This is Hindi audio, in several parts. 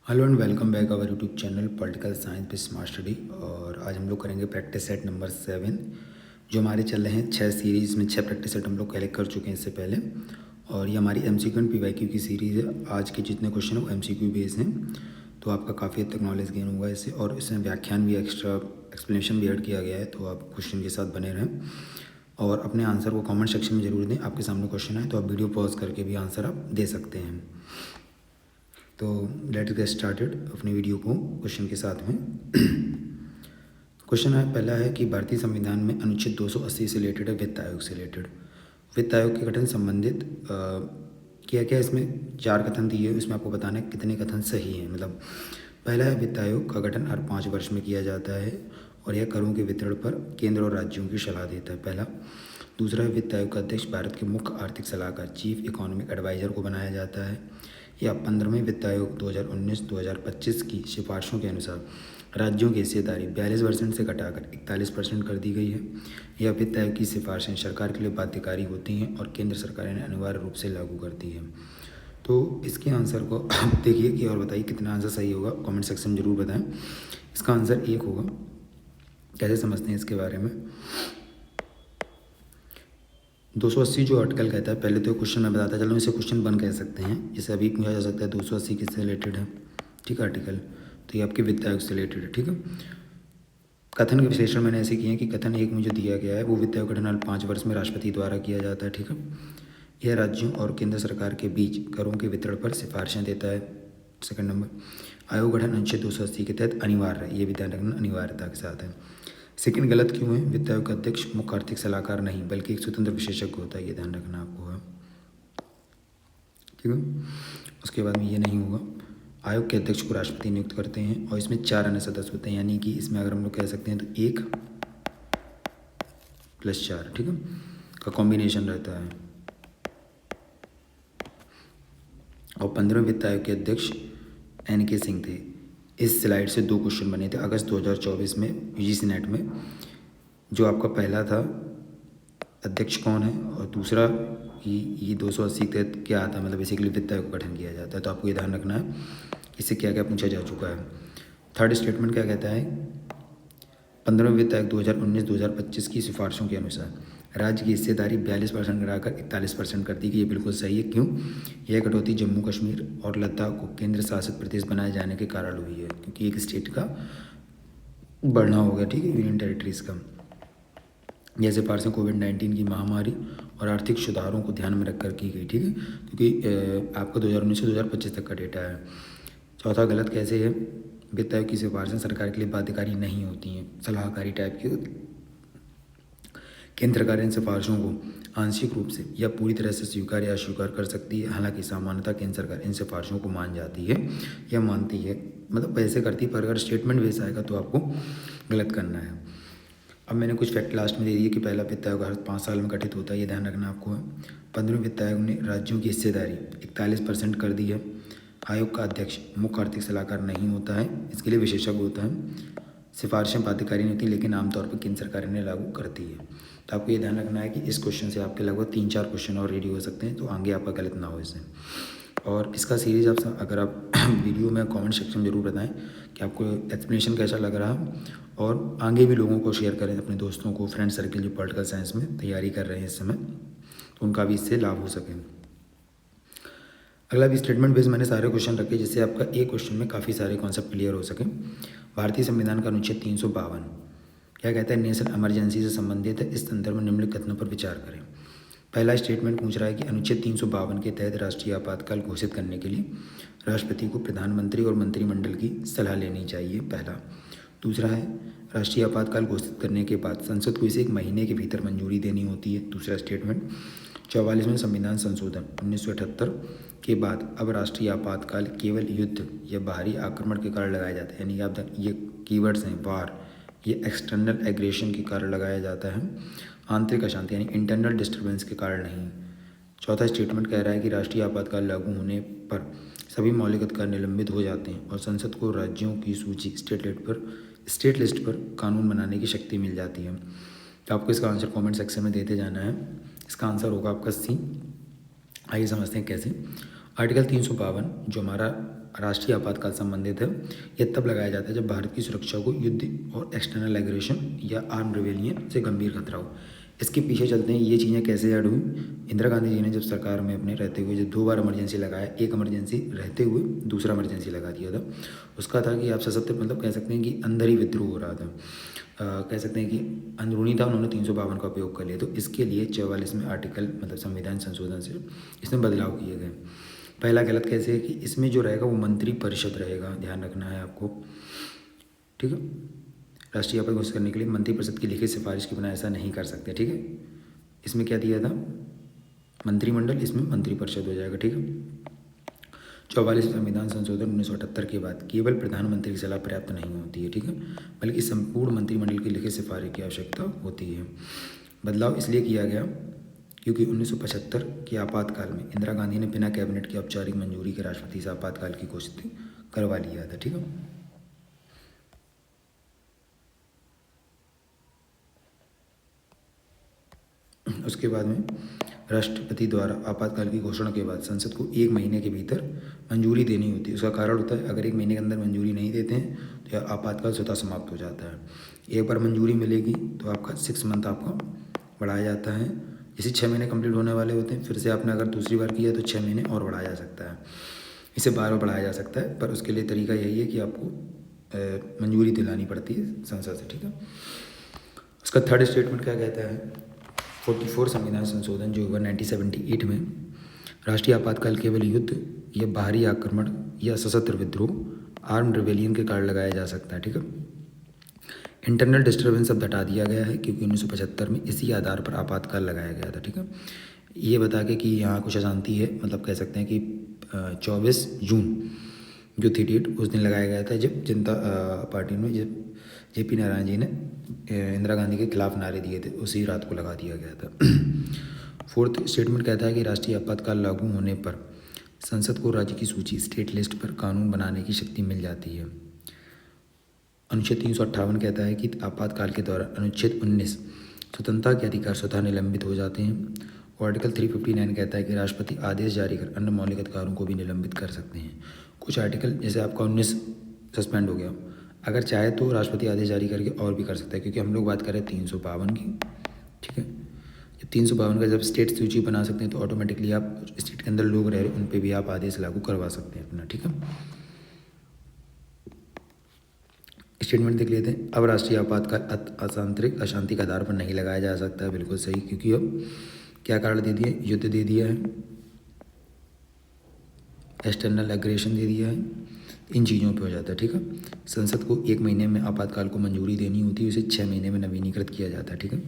Hello and welcome back our YouTube channel political science with smart study. और आज हम लोग करेंगे प्रैक्टिस सेट नंबर 7 जो हमारे चल रहे हैं 6 सीरीज़ में 6 प्रैक्टिस सेट हम लोग कलेक्ट कर चुके हैं इससे पहले। और ये हमारी एमसीक्यू एंड पीवाईक्यू की सीरीज़ है। आज के जितने क्वेश्चन हैं वो एमसीक्यू बेस्ड हैं, तो आपका काफ़ी हद तक नॉलेज गेन होगा इससे। और इसमें व्याख्यान भी एक्स्ट्रा एक्सप्लेनेशन भी ऐड किया गया है, तो आप क्वेश्चन के साथ बने रहें और अपने आंसर को कमेंट सेक्शन में ज़रूर दें। आपके सामने क्वेश्चन है तो आप वीडियो पॉज करके भी आंसर आप दे सकते हैं। तो लेट्स गेट स्टार्टेड अपनी वीडियो को क्वेश्चन के साथ में। क्वेश्चन है पहला है कि भारतीय संविधान में अनुच्छेद 280 से रिलेटेड है वित्त आयोग से रिलेटेड। वित्त आयोग के गठन संबंधित क्या क्या इसमें 4 कथन दिए हैं, इसमें आपको बताना है कितने कथन सही हैं। मतलब पहला है वित्त आयोग का गठन हर 5 वर्ष में किया जाता है और यह करों के वितरण पर केंद्र और राज्यों की सलाह देता है, पहला। दूसरा है वित्त आयोग का अध्यक्ष भारत के मुख्य आर्थिक सलाहकार चीफ इकोनॉमिक एडवाइजर को बनाया जाता है। या 15वें वित्त आयोग 2019-2025 की सिफारिशों के अनुसार राज्यों की हिस्सेदारी 42% से घटाकर 41% कर दी गई है। यह वित्त आयोग की सिफारिशें सरकार के लिए बाध्यकारी होती हैं और केंद्र सरकार इन्हें अनिवार्य रूप से लागू करती है। तो इसके आंसर को आप देखिए कि और बताइए कितना आंसर सही होगा, कमेंट सेक्शन में ज़रूर बताएं। इसका आंसर 1 होगा। कैसे समझते हैं इसके बारे में। 280 जो आर्टिकल कहता है, पहले तो क्वेश्चन मैं बताता चलूँ, इसे क्वेश्चन 1 कह सकते हैं। जैसे अभी पूछा जा सकता है 280 किससे रिलेटेड है, ठीक है आर्टिकल, तो ये आपके वित्त आयोग से रिलेटेड है, ठीक है। कथन के विश्लेषण मैंने ऐसे किए हैं कि कथन 1 में जो दिया गया है वो वित्त आयोग गठन 5 वर्ष में राष्ट्रपति द्वारा किया जाता है, ठीक है। यह राज्यों और केंद्र सरकार के बीच करों के वितरण पर सिफारिशें देता है। सेकंड नंबर, आयोग गठन अनुच्छेद 280 के तहत अनिवार्य है, ये भी ध्यान रखना अनिवार्यता के साथ है। सेकंड गलत क्यों है, वित्त आयोग का अध्यक्ष मुख्य आर्थिक सलाहकार नहीं बल्कि एक स्वतंत्र विशेषज्ञ होता है, ये ध्यान रखना आपको है, ठीक है। उसके बाद में ये नहीं होगा, आयोग के अध्यक्ष को राष्ट्रपति नियुक्त करते हैं और इसमें 4 अन्य सदस्य होते हैं, यानी कि इसमें अगर हम लोग कह सकते हैं तो 1 + 4, ठीक है, का कॉम्बिनेशन रहता है। और 15वें वित्त आयोग के अध्यक्ष NK सिंह थे। इस स्लाइड से 2 क्वेश्चन बने थे अगस्त 2024 में UGC नेट में। जो आपका पहला था अध्यक्ष कौन है और दूसरा कि ये 280 के तहत क्या आता है, मतलब बेसिकली वित्त आयोग का गठन किया जाता है। तो आपको ये ध्यान रखना है इससे क्या क्या पूछा जा चुका है। थर्ड स्टेटमेंट क्या कहता है, 15वें वित्त आयोग 2019-2025 की सिफारिशों के अनुसार राज्य की हिस्सेदारी 42% घटाकर 41% कर दी गई। ये बिल्कुल सही है। क्यों, यह कटौती जम्मू कश्मीर और लद्दाख को केंद्र शासित प्रदेश बनाए जाने के कारण हुई है, क्योंकि एक स्टेट का बढ़ना हो गया, ठीक है, यूनियन टेरिटरीज का। यह सिफारिशें कोविड-19 की महामारी और आर्थिक सुधारों को ध्यान में रखकर की गई, ठीक है, क्योंकि आपका 2019 से 2025 तक का डेटा है। चौथा गलत कैसे है, वित्त आयोग की सिफारिशें सरकार के लिए बाध्यकारी नहीं होती हैं, सलाहकारी टाइप की होती। केंद्र सरकार इन सिफारिशों को आंशिक रूप से या पूरी तरह से स्वीकार या अस्वीकार कर सकती है। हालांकि सामान्यतः केंद्र सरकार इन सिफारिशों को मान जाती है या मानती है, मतलब वैसे करती है, पर अगर स्टेटमेंट वैसा आएगा तो आपको गलत करना है। अब मैंने कुछ फैक्ट लास्ट में दे दिए कि पहला वित्त आयोग हर 5 साल में गठित होता है, ये ध्यान रखना आपको है। 15वें वित्त आयोग ने राज्यों की हिस्सेदारी 41% कर दी है। आयोग का अध्यक्ष मुख्य आर्थिक सलाहकार नहीं होता है, इसके लिए विशेषज्ञ होता है। सिफारिशें बाध्यकारी नहीं होती, लेकिन आमतौर पर केंद्र सरकार इन्हें लागू करती है। तो आपको ये ध्यान रखना है कि इस क्वेश्चन से आपके लगभग 3-4 क्वेश्चन और रेडी हो सकते हैं, तो आगे आपका गलत ना हो इससे। और इसका सीरीज आप अगर आप वीडियो में कमेंट सेक्शन में ज़रूर बताएं कि आपको एक्सप्लेनेशन कैसा लग रहा है, और आगे भी लोगों को शेयर करें, अपने दोस्तों को, फ्रेंड सर्किल जो पॉलिटिकल साइंस में तैयारी कर रहे हैं इस समय, तो उनका भी इससे लाभ हो सके। अगला भी स्टेटमेंट बेस्ड मैंने सारे क्वेश्चन रखे जिससे आपका एक क्वेश्चन में काफ़ी सारे कॉन्सेप्ट क्लियर हो सके। भारतीय संविधान का अनुच्छेद 352 क्या कहता है, नेशनल इमरजेंसी से संबंधित है। इस संदर्भ में निम्नलिखित कथनों पर विचार करें। पहला स्टेटमेंट पूछ रहा है कि अनुच्छेद 352 के तहत राष्ट्रीय आपातकाल घोषित करने के लिए राष्ट्रपति को प्रधानमंत्री और मंत्रिमंडल की सलाह लेनी चाहिए, पहला। दूसरा है राष्ट्रीय आपातकाल घोषित करने के बाद संसद को इसे 1 महीने के भीतर मंजूरी देनी होती है, दूसरा स्टेटमेंट। 44वें संविधान संशोधन 1978 के बाद अब राष्ट्रीय आपातकाल केवल युद्ध या बाहरी आक्रमण के कारण लगाया जाता है, यानी कि आप ये कीवर्ड्स हैं, वार, ये एक्सटर्नल एग्रेशन के कारण लगाया जाता है, आंतरिक अशांति यानी इंटरनल डिस्टर्बेंस के कारण नहीं। चौथा स्टेटमेंट कह रहा है कि राष्ट्रीय आपातकाल लागू होने पर सभी मौलिक अधिकार निलंबित हो जाते हैं और संसद को राज्यों की सूची स्टेट लिस्ट पर कानून बनाने की शक्ति मिल जाती है। तो आपको इसका आंसर कमेंट सेक्शन में देते जाना है। इसका आंसर होगा आपका C। आइए समझते हैं कैसे। आर्टिकल 352 जो हमारा राष्ट्रीय आपातकाल संबंधित है। यह तब लगाया जाता है जब भारत की सुरक्षा को युद्ध और एक्सटर्नल एग्रेशन या आर्म रिवेलियन से गंभीर खतरा हो। इसके पीछे चलते हैं ये चीज़ें कैसे ऐड हुई। इंदिरा गांधी जी ने जब सरकार में अपने रहते हुए जब 2 बार इमरजेंसी लगाया, एक इमरजेंसी रहते हुए दूसरा इमरजेंसी लगा दिया था। उसका था कि आप सशस्त्र मतलब कह सकते हैं कि अंदर ही विद्रोह हो रहा था, कह सकते हैं कि अंदरूनी था, उन्होंने 352 का उपयोग कर लिया। तो इसके लिए 44 में आर्टिकल मतलब संविधान संशोधन से इसमें बदलाव किए गए। पहला गलत कैसे है कि इसमें जो रहेगा वो मंत्री परिषद रहेगा, ध्यान रखना है आपको, ठीक है। राष्ट्रीय आपदा घोषित करने के लिए मंत्री परिषद की लिखित सिफारिश के बिना ऐसा नहीं कर सकते, ठीक है। इसमें क्या दिया था, मंत्रिमंडल, इसमें मंत्री परिषद हो जाएगा, ठीक है। 44 संविधान संशोधन 1978 के बाद केवल प्रधानमंत्री की सलाह पर्याप्त नहीं होती है, ठीक है, बल्कि संपूर्ण मंत्रिमंडल की लिखित सिफारिश की आवश्यकता होती है। बदलाव इसलिए किया गया क्योंकि 1975 के आपातकाल में इंदिरा गांधी ने बिना कैबिनेट की औपचारिक मंजूरी के राष्ट्रपति से आपातकाल की घोषित करवा लिया था, ठीक है। उसके बाद में राष्ट्रपति द्वारा आपातकाल की घोषणा के बाद संसद को 1 महीने के भीतर मंजूरी देनी होती है। उसका कारण होता है अगर 1 महीने के अंदर मंजूरी नहीं देते हैं तो यह आपातकाल स्वतः समाप्त हो जाता है। एक बार मंजूरी मिलेगी तो आपका 6 मंथ आपका बढ़ाया जाता है। जैसे 6 महीने कंप्लीट होने वाले होते हैं, फिर से आपने अगर दूसरी बार किया तो 6 महीने और बढ़ाया जा सकता है। इसे बार बढ़ाया जा सकता है, पर उसके लिए तरीका यही है कि आपको मंजूरी दिलानी पड़ती है संसद से, ठीक है। उसका थर्ड स्टेटमेंट क्या कहता है, 44 संविधान संशोधन जो हुआ 1978 में, राष्ट्रीय आपातकाल केवल युद्ध या बाहरी आक्रमण या सशस्त्र विद्रोह आर्म्ड रिवेलियन के कारण लगाया जा सकता है, ठीक है। इंटरनल डिस्टर्बेंस अब हटा दिया गया है क्योंकि 1975 में इसी आधार पर आपातकाल लगाया गया था, ठीक है। ये बता के कि यहाँ कुछ अशांति है, मतलब कह सकते हैं कि 24 जून जो थी डेट उस दिन लगाया गया था जब जनता पार्टी में जब JP नारायण जी ने इंदिरा गांधी के खिलाफ नारे दिए थे, उसी रात को लगा दिया गया था। फोर्थ स्टेटमेंट कहता है कि राष्ट्रीय आपातकाल लागू होने पर संसद को राज्य की सूची स्टेट लिस्ट पर कानून बनाने की शक्ति मिल जाती है। अनुच्छेद 358 कहता है कि आपातकाल के दौरान अनुच्छेद 19 स्वतंत्रता के अधिकार स्वतः निलंबित हो जाते हैं। और आर्टिकल 359 कहता है कि राष्ट्रपति आदेश जारी कर अन्य मौलिक अधिकारों को भी निलंबित कर सकते हैं। कुछ आर्टिकल जैसे आपका 19 सस्पेंड हो गया, अगर चाहे तो राष्ट्रपति आदेश जारी करके और भी कर सकता है, क्योंकि हम लोग बात कर रहे हैं 352 की, ठीक है। जब 352 का जब स्टेट सूची बना सकते हैं तो ऑटोमेटिकली आप स्टेट के अंदर लोग रह रहे हैं उन पर भी आप आदेश लागू करवा सकते हैं अपना, ठीक है। स्टेटमेंट देख लेते हैं। अब राष्ट्रीय आपातकाल आंतरिक अशांति के आधार पर नहीं लगाया जा सकता है, बिल्कुल सही, क्योंकि अब क्या कारण दे दिया, युद्ध दे दिया है, एक्सटर्नल एग्रेशन दे दिया है, इन चीज़ों पे हो जाता है, ठीक है। संसद को 1 महीने में आपातकाल को मंजूरी देनी होती है, उसे 6 महीने में नवीनीकृत किया जाता है, ठीक है।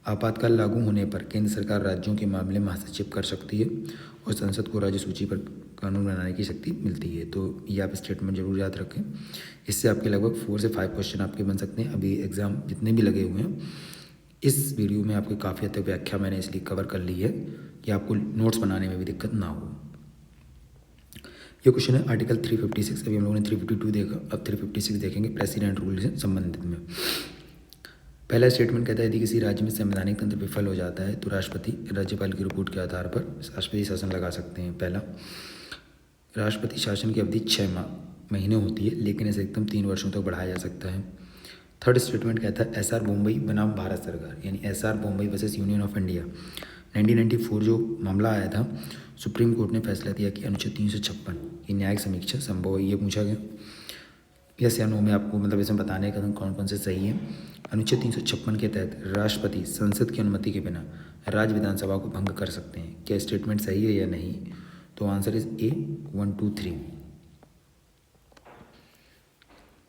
आपातकाल लागू होने पर केंद्र सरकार राज्यों के मामले में हस्तक्षेप कर सकती है और संसद को राज्य सूची पर कानून बनाने की शक्ति मिलती है। तो ये आप स्टेटमेंट जरूर याद रखें। इससे आपके लगभग 4 से 5 क्वेश्चन आपके बन सकते हैं। अभी एग्ज़ाम जितने भी लगे हुए हैं, इस वीडियो में आपकी काफ़ी हद तक व्याख्या मैंने इसलिए कवर कर ली है कि आपको नोट्स बनाने में भी दिक्कत ना हो। ये क्वेश्चन है आर्टिकल 356, अभी हम लोगों ने 352 देखा, अब 356 देखेंगे प्रेसिडेंट रूल से संबंधित में। पहला स्टेटमेंट कहता है यदि किसी राज्य में संवैधानिक तंत्र विफल हो जाता है तो राष्ट्रपति राज्यपाल की रिपोर्ट के आधार पर राष्ट्रपति शासन लगा सकते हैं। पहला, राष्ट्रपति शासन की अवधि 6 महीने होती है, लेकिन इसे एकदम 3 वर्षों तक बढ़ाया जा सकता है। थर्ड स्टेटमेंट कहता है SR बोम्बई बनाम भारत सरकार, यानी SR Bombay versus union of India 1994 जो मामला आया था, सुप्रीम कोर्ट ने फैसला दिया कि अनुच्छेद 356 ये न्यायिक समीक्षा संभव है। ये पूछा गया यस या नो में आपको मतलब इसमें बताने का कौन कौन से सही है। अनुच्छेद 356 के तहत राष्ट्रपति संसद की अनुमति के बिना राज्य विधानसभा को भंग कर सकते हैं। क्या स्टेटमेंट सही है या नहीं? तो आंसर इज A 1 2 3।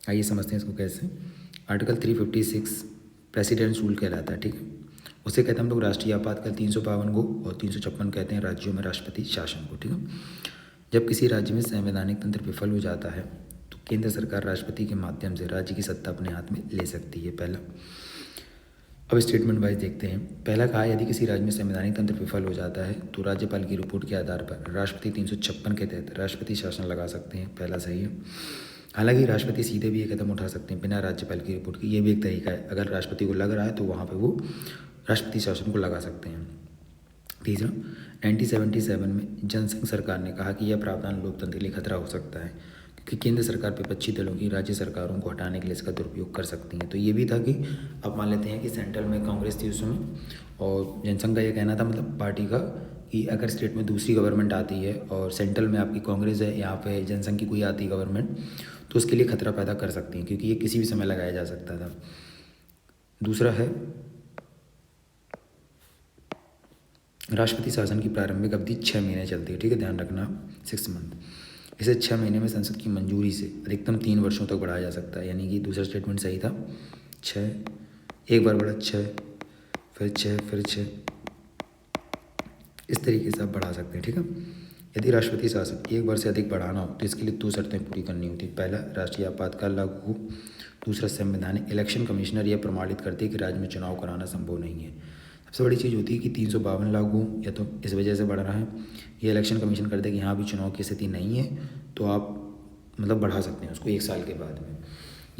आइए समझते हैं इसको कैसे। आर्टिकल 356 प्रेसिडेंट्स रूल कहलाता है, ठीक है। उसे कहते हैं हम लोग राष्ट्रीय आपातकाल 352 को, और 356 कहते हैं राज्यों में राष्ट्रपति शासन को, ठीक है। जब किसी राज्य में संवैधानिक तंत्र विफल हो जाता है तो केंद्र सरकार राष्ट्रपति के माध्यम से राज्य की सत्ता अपने हाथ में ले सकती है। पहला, अब स्टेटमेंट वाइज देखते हैं। पहला कहा यदि किसी राज्य में संवैधानिक तंत्र विफल हो जाता है तो राज्यपाल की रिपोर्ट के आधार पर राष्ट्रपति 356 के तहत राष्ट्रपति शासन लगा सकते हैं। पहला सही है। हालांकि राष्ट्रपति सीधे भी ये कदम उठा सकते हैं बिना राज्यपाल की रिपोर्ट के, ये भी एक तरीका है। अगर राष्ट्रपति को लग रहा है तो वहाँ पर वो राष्ट्रपति शासन को लगा सकते हैं। तीसरा, 1977 में जनसंघ सरकार ने कहा कि यह प्रावधान लोकतंत्र के लिए खतरा हो सकता है क्योंकि केंद्र सरकार विपक्षी दलों की राज्य सरकारों को हटाने के लिए इसका दुरुपयोग कर सकती है। तो ये भी था कि आप मान लेते हैं कि सेंट्रल में कांग्रेस थी उस समय, और जनसंघ का ये कहना था, मतलब पार्टी का, कि अगर स्टेट में दूसरी गवर्नमेंट आती है और सेंट्रल में आपकी कांग्रेस है, यहाँ पे जनसंघ की कोई आती है गवर्नमेंट, तो उसके लिए खतरा पैदा कर सकती है क्योंकि ये किसी भी समय लगाया जा सकता था। दूसरा है राष्ट्रपति शासन की प्रारंभिक अवधि 6 महीने चलती है, ठीक है, ध्यान रखना, 6 मंथ। इसे 6 महीने में संसद की मंजूरी से अधिकतम 3 वर्षों तक बढ़ाया जा सकता है, यानी कि दूसरा स्टेटमेंट सही था। 6, एक बार बढ़ा 6, फिर 6, फिर 6, इस तरीके से आप बढ़ा सकते हैं, ठीक है। यदि राष्ट्रपति शासन एक बार से अधिक बढ़ाना हो तो इसके लिए 2 शर्तें पूरी करनी होती। पहला, राष्ट्रीय आपातकाल लागू हो। दूसरा, संवैधानिक इलेक्शन कमिश्नर यह प्रमाणित करते हैं कि राज्य में चुनाव कराना संभव नहीं है। सबसे बड़ी चीज़ होती है कि 352 लागू हो, या तो इस वजह से बढ़ रहा है, ये इलेक्शन कमीशन करते हैं कि यहाँ भी चुनाव की स्थिति नहीं है, तो आप मतलब बढ़ा सकते हैं उसको 1 साल के बाद में।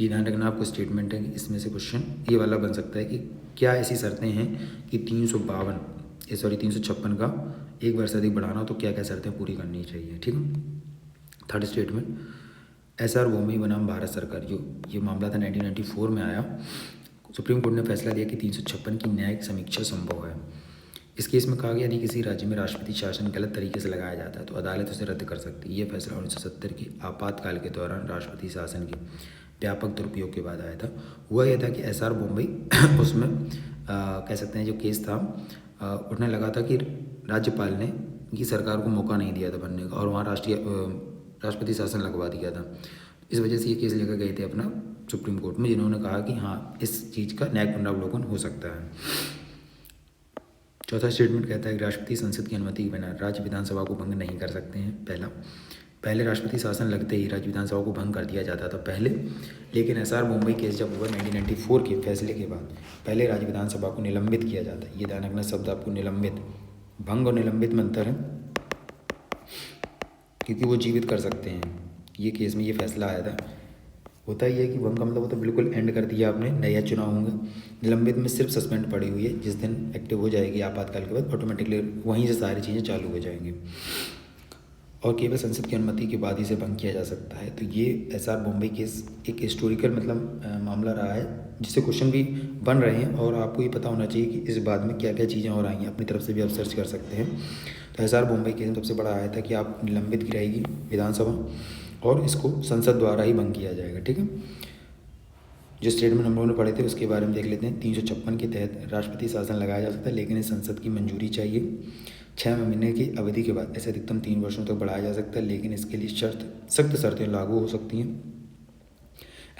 ये ध्यान रखना, आपको स्टेटमेंट है कि इसमें से क्वेश्चन ये वाला बन सकता है कि क्या ऐसी शर्तें हैं कि 356 का एक बार से अधिक बढ़ाना हो तो क्या क्या शर्तें पूरी करनी चाहिए, ठीक है। थर्ड स्टेटमेंट, SR बोम्बे बनाम भारत सरकार, जो ये मामला था 1994 में आया। सुप्रीम कोर्ट ने फैसला दिया कि 356 की न्यायिक समीक्षा संभव है। इस केस में कहा गया यदि किसी राज्य में राष्ट्रपति शासन गलत तरीके से लगाया जाता है तो अदालत उसे रद्द कर सकती है। यह फैसला 1970 के आपातकाल के दौरान राष्ट्रपति शासन के व्यापक दुरुपयोग के बाद आया था। हुआ यह था कि SR बोम्बे उसमें कह सकते हैं जो केस था, उठने लगा था कि राज्यपाल ने की सरकार को मौका नहीं दिया था बनने का और वहाँ राष्ट्रपति शासन लगवा दिया था। इस वजह से ये केस लेकर गए थे अपना सुप्रीम कोर्ट में, जिन्होंने कहा कि हाँ इस चीज़ का न्यायिक पुनरावलोकन हो सकता है। चौथा स्टेटमेंट कहता है कि राष्ट्रपति संसद की अनुमति के बिना राज्य विधानसभा को भंग नहीं कर सकते हैं। पहले राष्ट्रपति शासन लगते ही राज्य विधानसभा को भंग कर दिया जाता था पहले, लेकिन SR मुंबई केस जब हुआ 1994 के फैसले के बाद पहले राज्य विधानसभा को निलंबित किया जाता है। ये ध्यान रखना शब्द आपको, निलंबित। भंग और निलंबित में अंतर है क्योंकि वो जीवित कर सकते हैं। ये केस में ये फैसला आया था। होता ही है कि भंग का मतलब होता है बिल्कुल एंड कर दिया आपने, नया चुनाव होंगे। निलंबित में सिर्फ सस्पेंड पड़ी हुई है, जिस दिन एक्टिव हो जाएगी आपातकाल के बाद ऑटोमेटिकली वहीं से सारी चीज़ें चालू हो जाएंगी और केवल संसद की अनुमति के बाद ही इसे भंग किया जा सकता है। तो ये SR मुंबई केस एक हिस्टोरिकल मतलब मामला रहा है जिससे क्वेश्चन भी बन रहे हैं और आपको ये पता होना चाहिए कि इस बाद में क्या क्या चीज़ें और आई हैं। अपनी तरफ से भी आप सर्च कर सकते हैं। तो SR मुंबई केस में सबसे बड़ा आया था कि आप निलंबित की रहेगी विधानसभा और इसको संसद द्वारा ही भंग किया जाएगा, ठीक है। जो स्टेटमेंट हम लोगों ने पढ़े थे उसके बारे में देख लेते हैं। 356 के तहत राष्ट्रपति शासन लगाया जा सकता है, लेकिन इस संसद की मंजूरी चाहिए। 6 महीने की अवधि के बाद ऐसे अधिकतम 3 वर्षों तक बढ़ाया जा सकता है, लेकिन इसके लिए सख्त शर्तें लागू हो सकती हैं।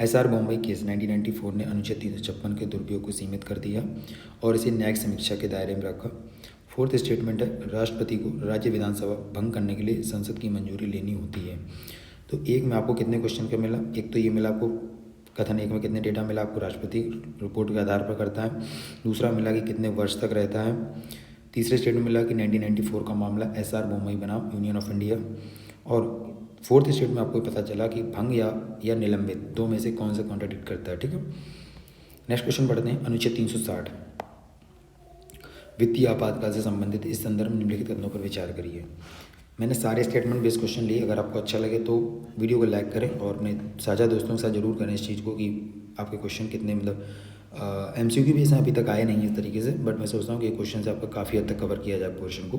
SR मुंबई केस 1994 ने अनुच्छेद 356 के दुरुपयोग को सीमित कर दिया और इसे न्यायिक समीक्षा के दायरे में रखा। फोर्थ स्टेटमेंट है, राष्ट्रपति को राज्य विधानसभा भंग करने के लिए संसद की मंजूरी लेनी होती है। तो एक में आपको कितने क्वेश्चन का मिला? एक तो ये मिला आपको कथन एक में कितने डेटा मिला आपको, राष्ट्रपति रिपोर्ट के आधार पर करता है। दूसरा मिला कि कितने वर्ष तक रहता है। तीसरे स्टेटमेंट मिला कि 1994 का मामला SR मुंबई बनाम यूनियन ऑफ इंडिया। और फोर्थ स्टेट में आपको पता चला कि भंग या निलंबित दो में से कौन सा कॉन्ट्राडिक्ट करता है, ठीक है। नेक्स्ट क्वेश्चन पढ़ते हैं। अनुच्छेद 360 वित्तीय आपातकाल से संबंधित इस संदर्भ में निम्नलिखित कथनों पर विचार करिए। मैंने सारे स्टेटमेंट बेस्ड क्वेश्चन लिए। अगर आपको अच्छा लगे तो वीडियो को लाइक करें और अपने साझा दोस्तों के साथ जरूर करें इस चीज़ को कि आपके क्वेश्चन कितने मतलब MCQ भी इसमें अभी तक आए नहीं इस तरीके से, बट मैं सोचता हूँ कि ये क्वेश्चन से आपका काफ़ी हद तक कवर किया जाए पोर्शन को।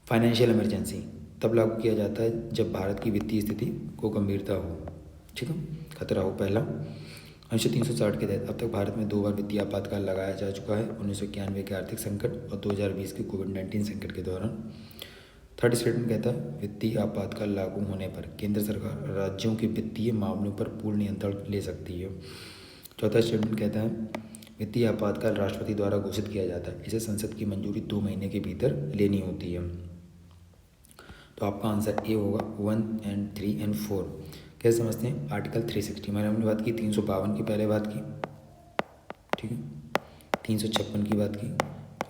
फाइनेंशियल इमरजेंसी तब लागू किया जाता है जब भारत की वित्तीय स्थिति को गंभीरता हो, ठीक है, खतरा हो। पहला, अनुच्छेद 360 के तहत अब तक भारत में 2 बार वित्तीय आपातकाल लगाया जा चुका है, 1991 के आर्थिक संकट और 2020 के कोविड-19 संकट के दौरान। थर्ड स्टेटमेंट कहता है वित्तीय आपातकाल लागू होने पर केंद्र सरकार राज्यों के वित्तीय मामलों पर पूर्ण नियंत्रण ले सकती है। चौथा स्टेटमेंट कहता है वित्तीय आपातकाल राष्ट्रपति द्वारा घोषित किया जाता है, इसे संसद की मंजूरी 2 महीने के भीतर लेनी होती है। तो आपका आंसर ए होगा 1 और 3 और 4। कैसे समझते हैं? आर्टिकल 360 मैंने हमने बात की 352 की पहले बात की, ठीक है, 356 की बात की,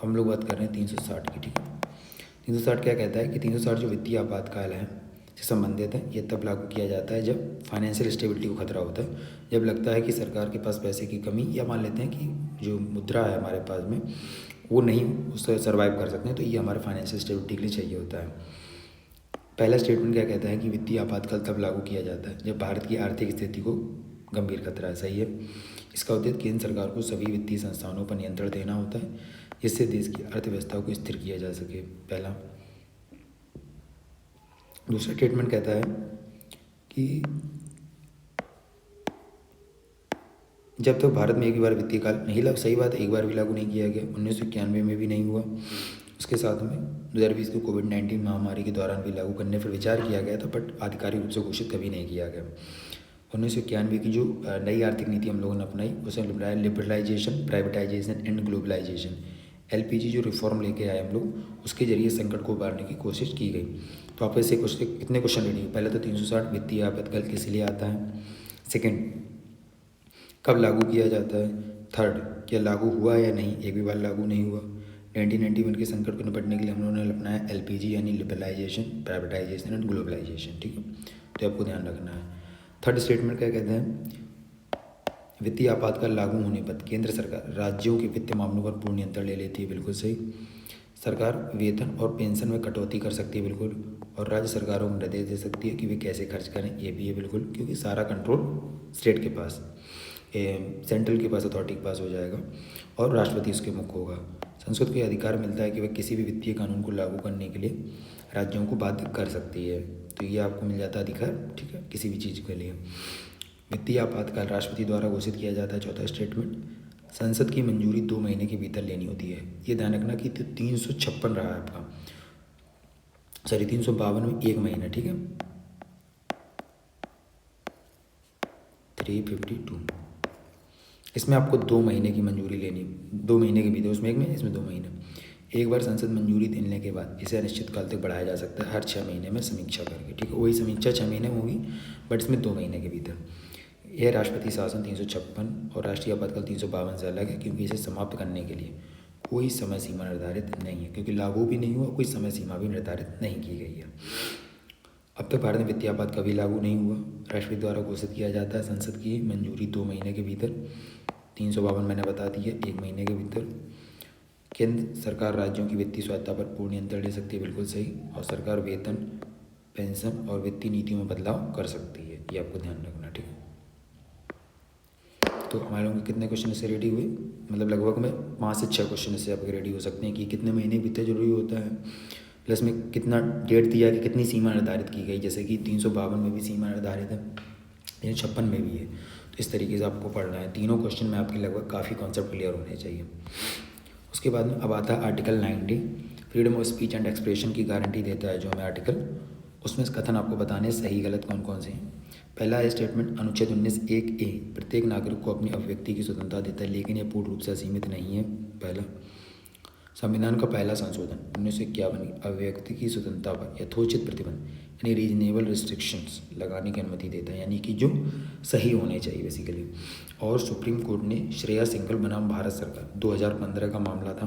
हम लोग बात कर रहे हैं 360 की, ठीक है। 360 क्या कहता है कि 360 जो वित्तीय आपातकाल है से संबंधित है, ये तब लागू किया जाता है जब फाइनेंशियल स्टेबिलिटी को खतरा होता है, जब लगता है कि सरकार के पास पैसे की कमी, या मान लेते हैं कि जो मुद्रा है हमारे पास में वो नहीं उससे सर्वाइव कर सकते हैं। तो ये हमारे फाइनेंशियल स्टेबिलिटी के लिए चाहिए होता है। पहला स्टेटमेंट क्या कहता है कि वित्तीय आपातकाल तब लागू किया जाता है जब भारत की आर्थिक स्थिति को गंभीर खतरा है। सही है। इसका उद्देश्य केंद्र सरकार को सभी वित्तीय संस्थानों पर नियंत्रण देना होता है जिससे देश की अर्थव्यवस्था को स्थिर किया जा सके। पहला। दूसरा स्टेटमेंट कहता है कि जब तक भारत में एक बार वित्तीय काल नहीं लगा, सही बात है, एक बार भी लागू नहीं किया गया, 1991 में भी नहीं हुआ। उसके साथ में 2020 को कोविड-19 महामारी के दौरान भी लागू करने पर विचार किया गया था, बट आधिकारिक रूप से घोषित कभी नहीं किया गया। 1991 की जो नई आर्थिक नीति हम लोगों ने अपनाई उसे liberalisation, privatisation and globalisation, LPG जो रिफॉर्म लेके आए हम लोग, उसके जरिए संकट को उबारने की कोशिश की गई। तो आप ऐसे कितने क्वेश्चन रेडी हो? पहले तो 360 वित्तीय आपातकाल किस लिए आता है। सेकेंड, कब लागू किया जाता है। थर्ड, क्या लागू हुआ या नहीं, एक भी बार लागू नहीं हुआ। 1991 के संकट को निपटने के लिए हम लोगों ने अपनाया LPG यानी लिबरलाइजेशन, प्राइवेटाइजेशन एंड ग्लोबलाइजेशन। ठीक है, तो आपको ध्यान रखना है। थर्ड स्टेटमेंट क्या कहते हैं, वित्तीय आपातकाल लागू होने पर केंद्र सरकार राज्यों के वित्तीय मामलों पर पूर्ण नियंत्रण ले लेती है। बिल्कुल सही। सरकार वेतन और पेंशन में कटौती कर सकती है, बिल्कुल। और राज्य सरकारों को निर्देश दे सकती है कि वे कैसे खर्च करें, ये भी है, बिल्कुल, क्योंकि सारा कंट्रोल स्टेट के पास, सेंट्रल के पास, अथॉरिटी के पास हो जाएगा और राष्ट्रपति उसके मुख्य होगा। संसद को अधिकार मिलता है कि वह किसी भी वित्तीय कानून को लागू करने के लिए राज्यों को बाध्य कर सकती है। तो ये आपको मिल जाता है अधिकार, ठीक है, किसी भी चीज़ के लिए। वित्तीय आपातकाल राष्ट्रपति द्वारा घोषित किया जाता है। चौथा स्टेटमेंट, संसद की मंजूरी 2 महीने के भीतर लेनी होती है। ये ध्यान रखना कि 356 रहा है आपका, सॉरी 352 में 1 महीना, ठीक है, 352, इसमें आपको 2 महीने की मंजूरी लेनी, 2 महीने के भीतर, उसमें 1 महीने, इसमें 2 महीने। एक बार संसद मंजूरी देने के बाद इसे अनिश्चित काल तक बढ़ाया जा सकता है, हर 6 महीने में समीक्षा करके। ठीक है, वही समीक्षा 6 महीने होगी, बट इसमें 2 महीने के भीतर। यह राष्ट्रपति शासन 356 और राष्ट्रीय आपातकाल 352 से अलग है, क्योंकि इसे समाप्त करने के लिए कोई समय सीमा निर्धारित नहीं है, क्योंकि लागू भी नहीं हुआ, कोई समय सीमा भी निर्धारित नहीं की गई है। अब तक भारत में वित्तीय आपात कभी लागू नहीं हुआ, राष्ट्रपति द्वारा घोषित किया जाता है, संसद की मंजूरी 2 महीने के भीतर, 352 मैंने बता दी है, 1 महीने के भीतर। केंद्र सरकार राज्यों की वित्तीय स्वायत्ता पर पूर्ण नियंत्रण ले सकती है, बिल्कुल सही। और सरकार वेतन, पेंशन और वित्तीय नीतियों में बदलाव कर सकती है, ये आपको ध्यान रखना, ठीक है। तो हमारे लोगों के कितने क्वेश्चन इससे रेडी हुए, मतलब लगभग में 5 से 6 क्वेश्चन इससे आपके रेडी हो सकते हैं कि कितने महीने भीतर जरूरी होता है, प्लस में कितना डेट दिया कि कितनी सीमा निर्धारित की गई, जैसे कि 352 में भी सीमा निर्धारित है, 356 में भी है। तो इस तरीके से आपको पढ़ना है। तीनों क्वेश्चन में आपके लगभग काफ़ी कॉन्सेप्ट क्लियर होने चाहिए। उसके बाद में अब आता है article 90, freedom of speech and expression की गारंटी देता है जो हमें आर्टिकल, उसमें कथन आपको बताने सही गलत कौन कौन से हैं। पहला है स्टेटमेंट, अनुच्छेद 19(1)(a) प्रत्येक नागरिक को अपनी अभिव्यक्ति की स्वतंत्रता देता है, लेकिन यह पूर्ण रूप से असीमित नहीं है। पहला। संविधान का पहला संशोधन 1951 की अभिव्यक्ति की स्वतंत्रता पर यथोचित प्रतिबंध यानी रीजनेबल रिस्ट्रिक्शंस लगाने की अनुमति देता है, यानी कि जो सही होने चाहिए बेसिकली। और सुप्रीम कोर्ट ने श्रेया सिंघल बनाम भारत सरकार 2015 का मामला था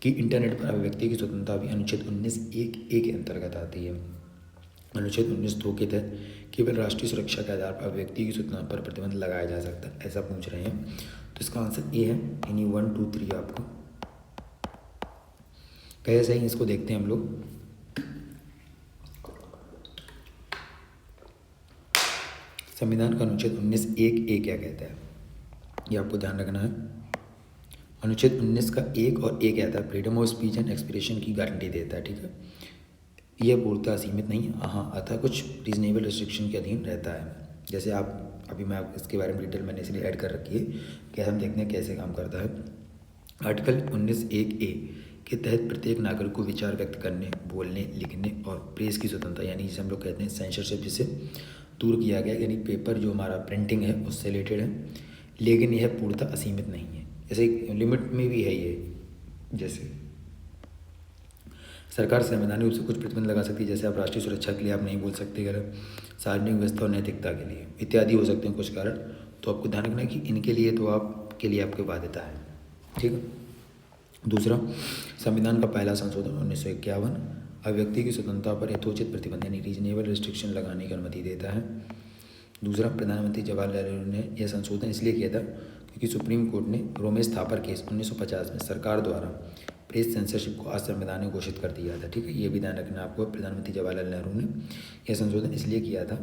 कि इंटरनेट पर अभिव्यक्ति की स्वतंत्रता भी अनुच्छेद 19(1)(a) के अंतर्गत आती है। अनुच्छेद 19(2) के तहत केवल राष्ट्रीय सुरक्षा के आधार पर अभिव्यक्ति की स्वतंत्रता पर प्रतिबंध लगाया जा सकता है, ऐसा पूछ रहे हैं। तो इसका आंसर ए है, यानी 1, 2, 3 आपको कैसे ही इसको देखते हैं हम लोग। संविधान का अनुच्छेद 19(1)(a) क्या कहता है, ये आपको ध्यान रखना है। अनुच्छेद 19 का 1 और 1 कहता है freedom of speech and expression की गारंटी देता है, ठीक है। यह पूर्णतः सीमित नहीं है, हाँ, अतः कुछ रीजनेबल रिस्ट्रिक्शन के अधीन रहता है। जैसे आप अभी मैं इसके बारे में डिटेल मैंने इसलिए ऐड कर रखी है कि हम देखते हैं कैसे काम करता है। आर्टिकल 19(1)(a) के तहत प्रत्येक नागरिक को विचार व्यक्त करने, बोलने, लिखने और प्रेस की स्वतंत्रता, यानी जिसे हम लोग कहते हैं सेंसरशिप, जिसे दूर किया गया, यानी पेपर जो हमारा प्रिंटिंग है उससे रिलेटेड है, लेकिन यह पूर्णतः असीमित नहीं है। जैसे लिमिट में भी है ये, जैसे सरकार संवैधानिक रूप से कुछ प्रतिबंध लगा सकती है, जैसे आप राष्ट्रीय सुरक्षा के लिए आप नहीं बोल सकते, अगर सार्वजनिक व्यवस्था और नैतिकता के लिए इत्यादि हो सकते हैं कुछ कारण। तो आपको ध्यान रखना है कि इनके लिए तो आपके लिए आपकी बाध्यता है, ठीक है। दूसरा, संविधान का पहला संशोधन 1951 अभिव्यक्ति की स्वतंत्रता पर यथोचित प्रतिबंध यानी रीजनेबल रिस्ट्रिक्शन लगाने की अनुमति देता है। दूसरा, प्रधानमंत्री जवाहरलाल नेहरू ने यह संशोधन इसलिए किया था क्योंकि सुप्रीम कोर्ट ने रोमेश थापर केस 1950 में सरकार द्वारा प्रेस सेंसरशिप को असंवैधानिक घोषित कर दिया था। ठीक है, ये भी ध्यान रखना आपको। प्रधानमंत्री जवाहरलाल नेहरू ने यह संशोधन इसलिए किया था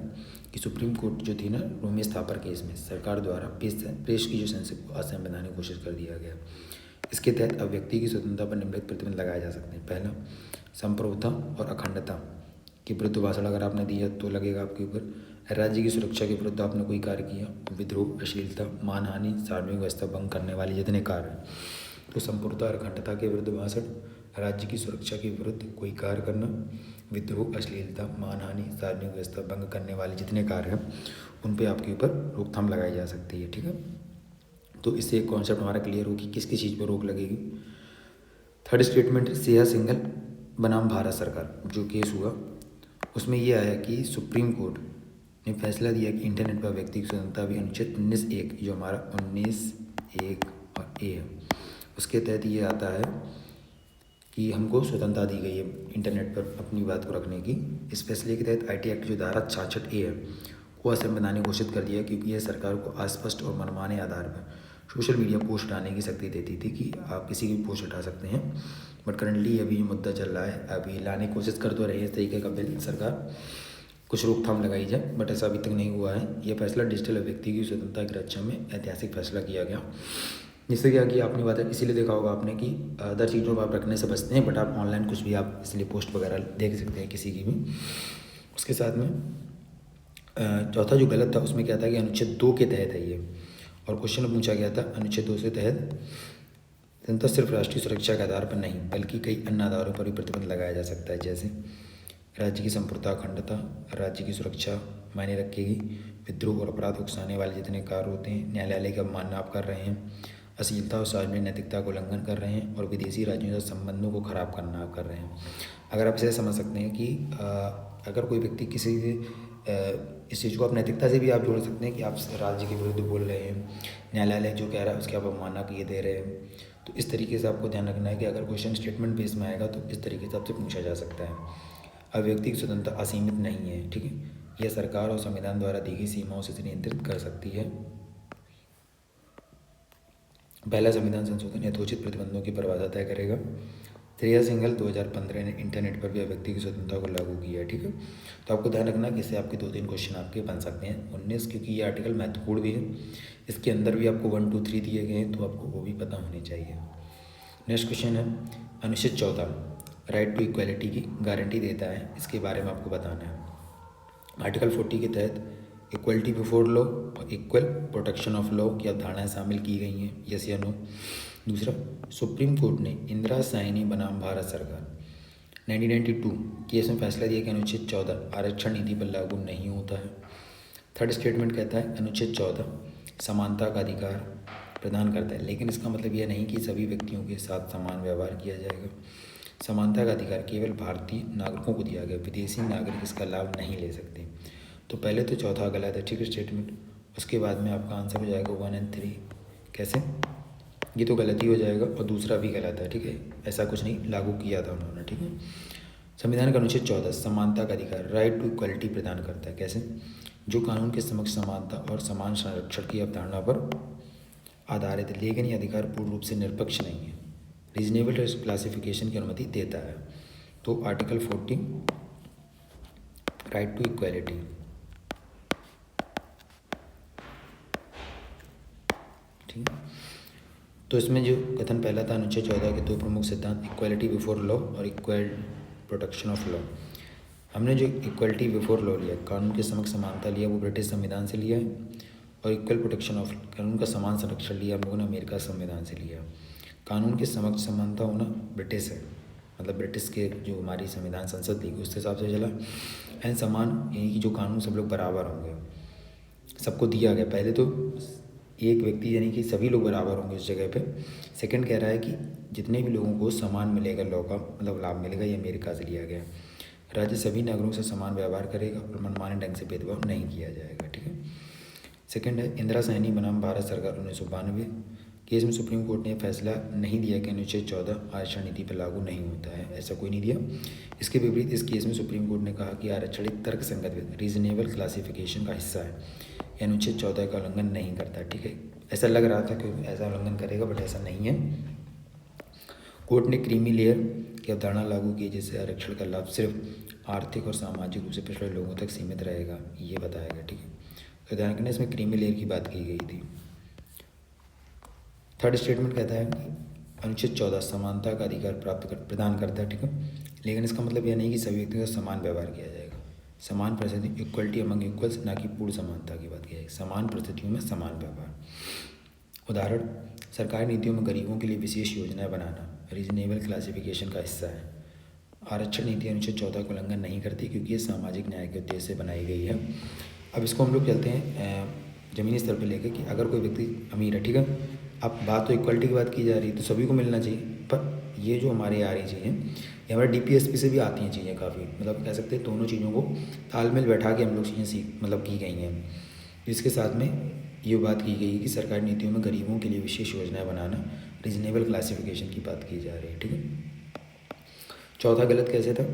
कि सुप्रीम कोर्ट जो थी ना, रोमेश थापर केस में सरकार द्वारा प्रेस की जो सेंसरशिप को असंवैधानिक घोषित कर दिया गया। इसके तहत अब व्यक्ति की स्वतंत्रता पर निम्नलिखित प्रतिबंध लगाए जा सकते हैं। पहला, संप्रभुता और अखंडता के विरुद्ध भाषण अगर आपने दिया तो लगेगा आपके ऊपर। राज्य की सुरक्षा के विरुद्ध आपने कोई कार्य किया, विद्रोह, अश्लीलता, मानहानि, सार्वजनिक व्यवस्था भंग करने वाले जितने कार्य हैं, तो संप्रभुता और अखंडता के विरुद्ध भाषण, राज्य की सुरक्षा के विरुद्ध कोई कार्य करना, विद्रोह, अश्लीलता, मानहानि, सार्वजनिक व्यवस्था भंग करने वाले जितने कार्य हैं उन पे आपके ऊपर रोकथाम लगाई जा सकती है। ठीक है, तो इससे एक कॉन्सेप्ट हमारा क्लियर हो कि किस किस चीज़ पर रोक लगेगी। थर्ड स्टेटमेंट, सिया सिंघल बनाम भारत सरकार जो केस हुआ, उसमें ये आया कि सुप्रीम कोर्ट ने फैसला दिया कि इंटरनेट पर व्यक्ति की स्वतंत्रता भी अनुच्छेद 19(1) जो हमारा 19(1) और ए है, उसके तहत ये आता है कि हमको स्वतंत्रता दी गई है इंटरनेट पर अपनी बात को रखने की। इस फैसले के तहत IT एक्ट जो धारा 66(a) है वो असंवैधानिक घोषित कर दिया क्योंकि यह सरकार को अस्पष्ट और मनमाने आधार पर सोशल मीडिया पोस्ट हटाने की शक्ति देती थी कि आप किसी की पोस्ट हटा सकते हैं। बट करंटली अभी मुद्दा चल रहा है, अभी लाने की कोशिश कर तो रही है इस तरीके का बिल सरकार, कुछ रोकथाम लगाई जाए, बट ऐसा अभी तक नहीं हुआ है। यह फैसला डिजिटल व्यक्ति की स्वतंत्रता की रक्षा में ऐतिहासिक फैसला किया गया। जिससे क्या कि आपने बात इसीलिए देखा होगा आपने कि अदर चीज़ों को आप रखने से बचते हैं, बट आप ऑनलाइन कुछ भी आप इसलिए पोस्ट वगैरह देख सकते हैं किसी की भी। उसके साथ में चौथा जो गलत था उसमें क्या था कि अनुच्छेद 2 के तहत है ये, और क्वेश्चन पूछा गया था अनुच्छेद 2 के तहत स्वतंत्रता सिर्फ राष्ट्रीय सुरक्षा के आधार पर नहीं बल्कि कई अन्य आधारों पर भी प्रतिबंध लगाया जा सकता है, जैसे राज्य की संप्रभुता, अखंडता, राज्य की सुरक्षा मायने रखेगी, विद्रोह और अपराध उकसाने वाले जितने कार्य होते हैं, न्यायालय का मानना आप कर रहे हैं, अश्लीलता और सार्वजनिक नैतिकता को उल्लंघन कर रहे हैं, और विदेशी राज्यों से संबंधों को खराब करना आप कर रहे हैं। अगर आप इसे समझ सकते हैं कि अगर कोई व्यक्ति किसी इस चीज़ को आप नैतिकता से भी आप जोड़ सकते हैं कि आप राज्य के विरुद्ध बोल रहे हैं, न्यायालय जो कह रहा है उसके आप अवमानना किए दे रहे हैं। तो इस तरीके से आपको ध्यान रखना है कि अगर क्वेश्चन स्टेटमेंट बेस में आएगा तो इस तरीके से आपसे पूछा जा सकता है। अब व्यक्ति की स्वतंत्रता असीमित नहीं है, ठीक है, यह सरकार और संविधान द्वारा दी गई सीमाओं से नियंत्रित कर सकती है। पहला संविधान संशोधन यथोचित प्रतिबंधों की परिभाषा तय करेगा। सिया सिंघल 2015 ने इंटरनेट पर भी व्यक्ति की स्वतंत्रता को लागू किया है। ठीक है, तो आपको ध्यान रखना कि इससे आपके 2-3 क्वेश्चन आपके बन सकते हैं 19, क्योंकि ये आर्टिकल महत्वपूर्ण भी है, इसके अंदर भी आपको 1, 2, 3 दिए गए हैं, तो आपको वो भी पता होने चाहिए। नेक्स्ट क्वेश्चन है अनुच्छेद 14 राइट टू इक्वालिटी की गारंटी देता है, इसके बारे में आपको बताना है। आर्टिकल 40 के तहत इक्वलिटी बिफोर लॉ और इक्वल प्रोटेक्शन ऑफ लॉ की अवधारणाएं शामिल की गई हैं, यस या नो। दूसरा, सुप्रीम कोर्ट ने इंदिरा साइनी बनाम भारत सरकार 1992 केस में फैसला दिया कि अनुच्छेद 14 आरक्षण नीति पर लागू नहीं होता है। थर्ड स्टेटमेंट कहता है अनुच्छेद 14 समानता का अधिकार प्रदान करता है, लेकिन इसका मतलब यह नहीं कि सभी व्यक्तियों के साथ समान व्यवहार किया जाएगा। समानता का अधिकार केवल भारतीय नागरिकों को दिया गया, विदेशी नागरिक इसका लाभ नहीं ले सकते। तो पहले तो चौथा गलत है, ठीक है स्टेटमेंट। उसके बाद में आपका आंसर हो जाएगा 1 और 3। कैसे? ये तो गलत ही हो जाएगा, और दूसरा भी गलत है, ठीक है, ऐसा कुछ नहीं लागू किया था उन्होंने, ठीक है। संविधान का अनुच्छेद 14 समानता का अधिकार राइट टू इक्वलिटी प्रदान करता है। कैसे? जो कानून के समक्ष समानता और समान संरक्षण की अवधारणा पर आधारित है, लेकिन यह अधिकार पूर्ण रूप से निरपेक्ष नहीं है, रीजनेबल क्लासिफिकेशन की अनुमति देता है। तो आर्टिकल 40 राइट टू इक्वालिटी, ठीक है। तो इसमें जो कथन पहला था अनुच्छेद 14 के 2 प्रमुख सिद्धांत इक्वालिटी बिफोर लॉ और इक्वल प्रोटेक्शन ऑफ लॉ। हमने जो इक्वलिटी बिफोर लॉ लिया, कानून के समक्ष समानता लिया, वो ब्रिटिश संविधान से लिया है, और इक्वल प्रोटेक्शन ऑफ कानून का समान संरक्षण लिया हम लोगों ने अमेरिका संविधान से लिया। कानून के समक्ष समानता होना ब्रिटिश है, मतलब ब्रिटिश के जो हमारी संविधान संसद थी उसके हिसाब से चला। एंड समान यानी कि जो कानून सब लोग बराबर होंगे, सबको दिया गया। पहले तो एक व्यक्ति यानी कि सभी लोग बराबर होंगे उस जगह पे। सेकंड कह रहा है कि जितने भी लोगों को समान मिलेगा लॉ का मतलब लाभ मिलेगा, ये अमेरिका से लिया गया। राज्य सभी नागरिकों से समान व्यवहार करेगा और मनमाने ढंग से भेदभाव नहीं किया जाएगा, ठीक है। सेकंड है इंदिरा साइनी बनाम भारत सरकार 1992। केस में सुप्रीम कोर्ट ने फैसला नहीं दिया कि अनुच्छेद 14 आरक्षण नीति पर लागू नहीं होता है, ऐसा कोई नहीं दिया। इसके विपरीत इस केस में सुप्रीम कोर्ट ने कहा कि आरक्षण एक तर्कसंगत रीजनेबल क्लासिफिकेशन का हिस्सा है, यह अनुच्छेद 14 का उल्लंघन नहीं करता। ठीक है, ऐसा लग रहा था कि ऐसा उल्लंघन करेगा, बट ऐसा नहीं है। कोर्ट ने क्रीमी लेयर की अवधारणा लागू की, जिससे आरक्षण का लाभ सिर्फ आर्थिक और सामाजिक रूप से पिछड़े लोगों तक सीमित रहेगा, ये बताया गया। ठीक है, तो ध्यान रखना, इसमें क्रीमी लेयर की बात की गई थी। थर्ड स्टेटमेंट कहता है कि अनुच्छेद 14 समानता का अधिकार प्रदान करता है। ठीक है, लेकिन इसका मतलब यह नहीं कि सभी व्यक्तियों का समान व्यवहार किया जाएगा। समान परिस्थिति, इक्वलिटी अमंग इक्वल्स, ना कि पूर्ण समानता की बात की जाएगी। समान परिस्थितियों में समान व्यवहार। उदाहरण, सरकारी नीतियों में गरीबों के लिए विशेष योजनाएं बनाना रीजनेबल क्लासिफिकेशन का हिस्सा है। आरक्षण नीति अनुच्छेद 14 का उल्लंघन नहीं करती, क्योंकि ये सामाजिक न्याय के उद्देश्य से बनाई गई है। अब इसको हम लोग चलते हैं ज़मीनी स्तर पर लेकर कि अगर कोई व्यक्ति अमीर है, ठीक है, अब बात तो इक्वलिटी की बात की जा रही है, तो सभी को मिलना चाहिए। पर ये जो हमारे आ रही चीज़ें, ये हमारे DPSP से भी आती हैं चीज़ें काफ़ी, मतलब कह सकते हैं दोनों चीज़ों को तालमेल बैठा के हम लोग चीज़ें की गई हैं। इसके साथ में ये बात की गई है कि सरकारी नीतियों में गरीबों के लिए विशेष योजनाएं बनाना रीजनेबल क्लासिफिकेशन की बात की जा रही है। ठीक है, चौथा गलत कैसे था?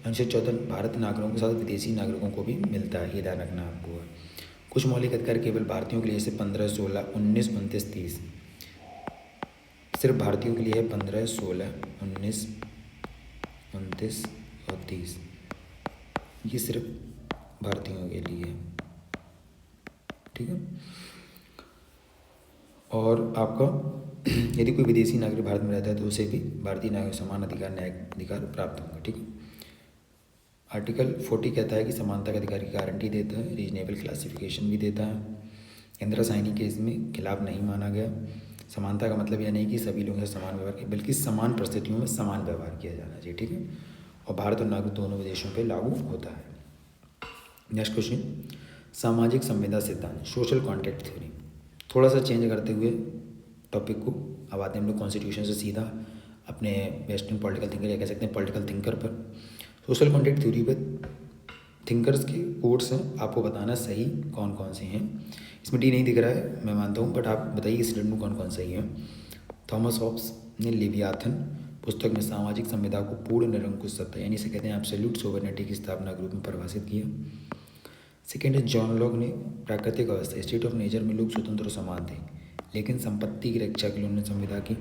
अनुच्छेद 14 भारत नागरिकों के साथ विदेशी नागरिकों को भी मिलता है, ये ध्यान रखना आपको है। कुछ मौलिक अधिकार केवल भारतीयों के लिए, जैसे 15, 16, 19, 29, 30, सिर्फ भारतीयों के लिए है। 15, 16, 19, 29 और 30, ये सिर्फ भारतीयों के लिए है। ठीक है, और आपका यदि कोई विदेशी नागरिक भारत में रहता है तो उसे भी भारतीय नागरिक समान अधिकार, न्यायिक अधिकार प्राप्त होंगे। ठीक है, आर्टिकल 40 कहता है कि समानता का अधिकार की गारंटी देता है, रीजनेबल क्लासिफिकेशन भी देता है। इंदिरा साइनी केस में खिलाफ नहीं माना गया। समानता का मतलब यह नहीं कि सभी लोगों से समान व्यवहार, बल्कि समान परिस्थितियों में समान व्यवहार किया जाना चाहिए। ठीक है, और भारत और नागरिक दोनों विदेशों पर लागू होता है। नेक्स्ट क्वेश्चन, सामाजिक संवेदना सिद्धांत, सोशल कॉन्ट्रैक्ट थ्योरी। थोड़ा सा चेंज करते हुए टॉपिक को, अब आते हैं हम लोग कॉन्स्टिट्यूशन से सीधा अपने वेस्टर्न पॉलिटिकल थिंकर, या कह सकते हैं पॉलिटिकल थिंकर पर। सोशल कॉन्ट्रैक्ट थ्योरी पर थिंकर्स के कोट्स हैं, आपको बताना सही कौन कौन से हैं। इसमें डी नहीं दिख रहा है, मैं मानता हूँ, बट आप बताइए इस में कौन कौन सही है। थॉमस हॉब्स ने लेवियाथन पुस्तक में सामाजिक संविदा को पूर्ण निरंकुश सत्ता, यानी इसे कहते हैं एब्सोल्यूट सोवरेनिटी की स्थापना के रूप में परिभाषित किया। सेकेंड है, जॉन लॉक ने प्राकृतिक अवस्था, स्टेट ऑफ नेचर में लोग स्वतंत्र और समान थे, लेकिन संपत्ति की रक्षा के लिए उन्होंने संविदा की।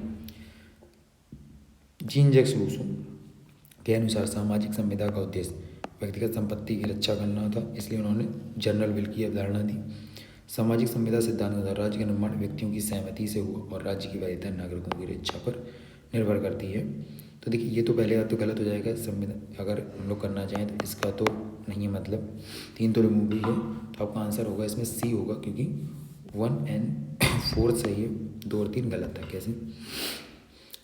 जीन जैक्स रूसो के अनुसार सामाजिक संविदा का उद्देश्य व्यक्तिगत संपत्ति की रक्षा करना था, इसलिए उन्होंने जनरल विल की अवधारणा दी। सामाजिक संविदा सिद्धांत के अनुसार राज्य का निर्माण व्यक्तियों की सहमति से हुआ और राज्य की वैधता नागरिकों की इच्छा पर निर्भर करती है। तो देखिए, ये तो पहले बात तो गलत हो जाएगा। संविधान अगर हम लोग करना चाहें तो इसका तो नहीं है, मतलब 3 तो रिमूव ही है, तो आपका आंसर होगा इसमें सी होगा, क्योंकि 1 और 4 सही है, 2 और 3 गलत था। कैसे?